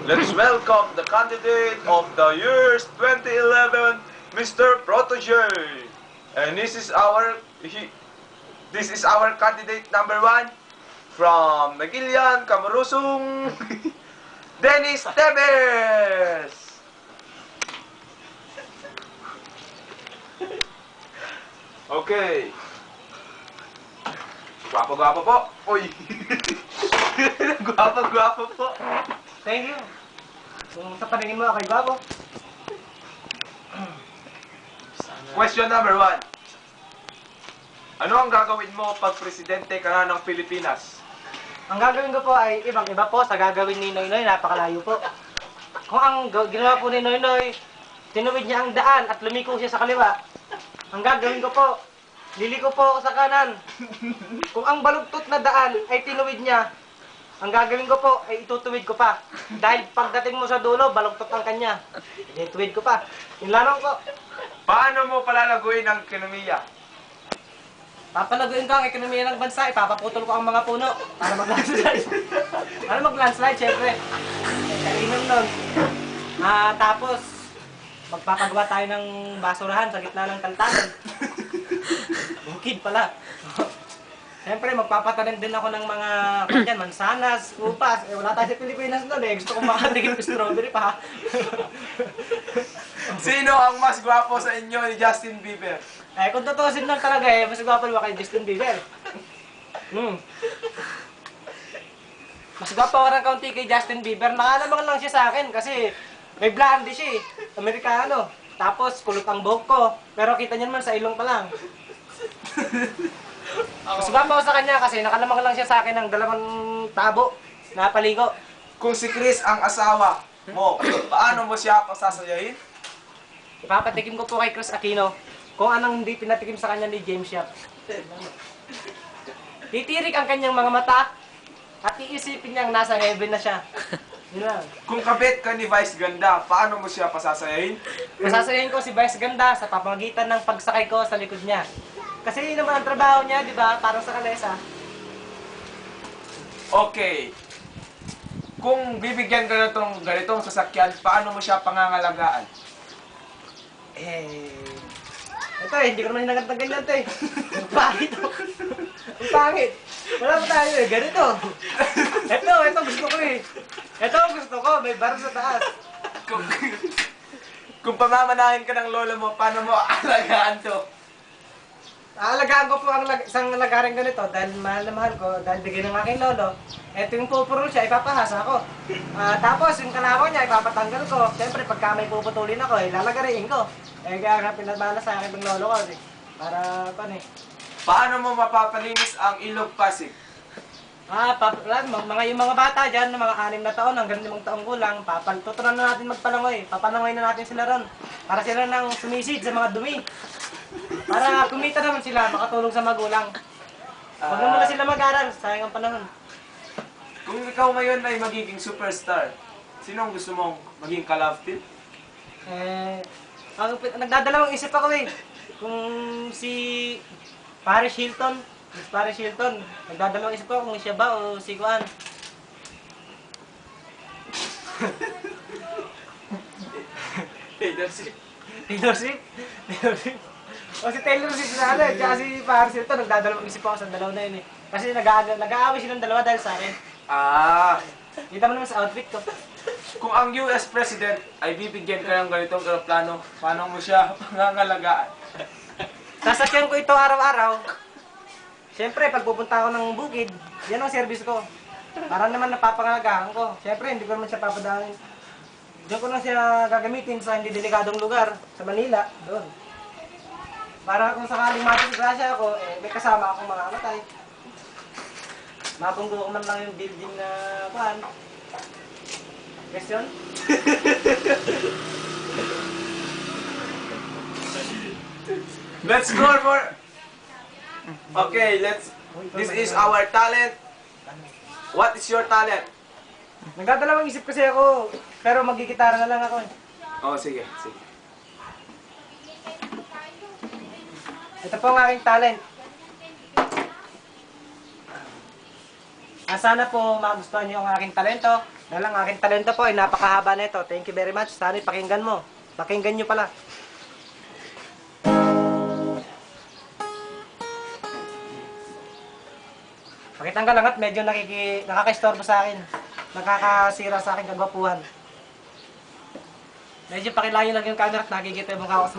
Let's welcome the candidate of the years 2011, Mr. Protege. And this is our candidate number 1 from Nagilian, Camarusung, Dennis Tevez. Okay. Gwapo-gwapo po. Uy. Gwapo-gwapo po. Thank you. Kung sa paningin mo, ako'y gwapo. Question number 1. Ano ang gagawin mo pag presidente ka na ng Pilipinas? Ang gagawin ko po ay ibang-iba po sa gagawin ni Noynoy, napakalayo po. Kung ang ginawa po ni Noynoy, tinuwid niya ang daan at lumiko siya sa kaliwa. Ang gagawin ko po, liliko po ako sa kanan. Kung ang balugtot na daan ay tinuwid niya, ang gagawin ko po ay itutuwid ko pa. Dahil pagdating mo sa dulo, balugtot ang kanya. Ituwid ko pa. Yung lanong ko. Paano mo palalaguin ang ekonomiya? Papalaguin ko ang ekonomiya ng bansa, ipapaputol ko ang mga puno para mag-landslide. Para mag-landslide, syempre. Kalinong nun. Tapos, magpapagawa tayo ng basurahan sa gitna ng kaltagan. Bukid pala. Siyempre, magpapatanim din ako ng mga kanyan, mansanas, upas. Wala tayo sa Pilipinas nun eh. Gusto kong makatigil ng strawberry pa. Sino ang mas gwapo sa inyo ni Justin Bieber? Kung tutusin lang talaga mas gwapo naman kay Justin Bieber. Mas gwapo ka ng kaunti kay Justin Bieber. Nakalamang lang siya sa akin kasi may blondie siya eh. Amerikano. Tapos kulot ang buhok ko. Pero kita niya naman sa ilong pa lang. Mas gwapo ako sa kanya kasi nakalamang lang siya sa akin ng 2 tabo na paligo. Kung si Chris ang asawa mo, paano mo siya pasasayahin? Ipapatikim ko po kay Chris Aquino kung anong hindi pinatikim sa kanya ni James Yap. Titirik ang kanyang mga mata at iisipin niyang nasa heaven na siya. Yun lang. Kung kabit ka ni Vice Ganda, paano mo siya pasasayahin? Masasayahin ko si Vice Ganda sa pamamagitan ng pagsakay ko sa likod niya. Kasi yun naman ang trabaho niya, di ba? Parang sa kalesa. Okay. Kung bibigyan ka na itong ganitong sasakyan, paano mo siya pangangalagaan? Ito hindi ko naman hinagat ng ganyan ito Ang pangit oh. Ang pangit. Wala pa tayo ganito. Ito gusto ko Ito ang gusto ko, may bar sa taas. Kung pamamanahin ka ng lolo mo, paano mo alagaan to? Aalagaan ko po ang isang lagaring ganito dahil mahal na mahal ko, dahil bigay ng aking lolo. Ito yung pupurol siya, ipapahasa ko. Tapos yung kalabaw niya, ipapatanggal ko. Siyempre, pagka may puputulin ako, lalagariin ko. Kaya pinabala sa akin ng lolo ko. Para, Paano mo mapapalinis ang ilog Pasig? yung mga bata dyan, mga 6 na taon hanggang 5 taong gulang, tutunan na natin magpalangoy. Papalangoy na natin sila ron. Para sila nang sumisid sa mga dumi. Para kumita naman sila, makatulong sa magulang. Huwag na muna sila mag-aral, sayang ang panahon. Kung ikaw ngayon ay magiging superstar, sino ang gusto mong maging ka-love team? Nagdadalawang isip ako kung si Paris Hilton, nagdadalawang isip ako kung siya ba o si Kuan. Taylor Swift. Taylor Swift? O si Taylor Swift na tsaka si Paris Hilton, nagdadalawang isip ako sa dalawa na yun Kasi nag-aaway silang dalawa dahil sa akin. Kita mo naman sa outfit ko. Kung ang US President ay bibigyan ka ng ganitong aeroplano, paano mo siya pangangalagaan? Sasakyan ko ito araw-araw. Siyempre, pag pupunta ako ng bukid, yan ang service ko. Para naman napapangalagaan ko. Siyempre, hindi ko naman siya papadalhin. Diyan ko lang siya gagamitin sa hindi delikadong lugar, sa Manila, doon. Para kung sakaling madisgrasya ako, may kasama akong mamamatay. Mapunggo ko man lang yung building na kuhan. Question? Let's score for... Okay, this is our talent. What is your talent? Nagdadalawang isip kasi ako, pero magigitara na lang ako Oh, sige. Ito po ang aking talent. Sana po magustuhan niyo ang aking talento. Dahil ang aking talento po ay napakahaba nito. Thank you very much. Sana pakinggan mo. Pakinggan niyo pala. Pakitang ka lang at medyo nakaka-istorbo sa akin. Nakakasira sa akin kagwapuhan. Medyo pakilayo lang yung camera at nakikita yung mukha ko sa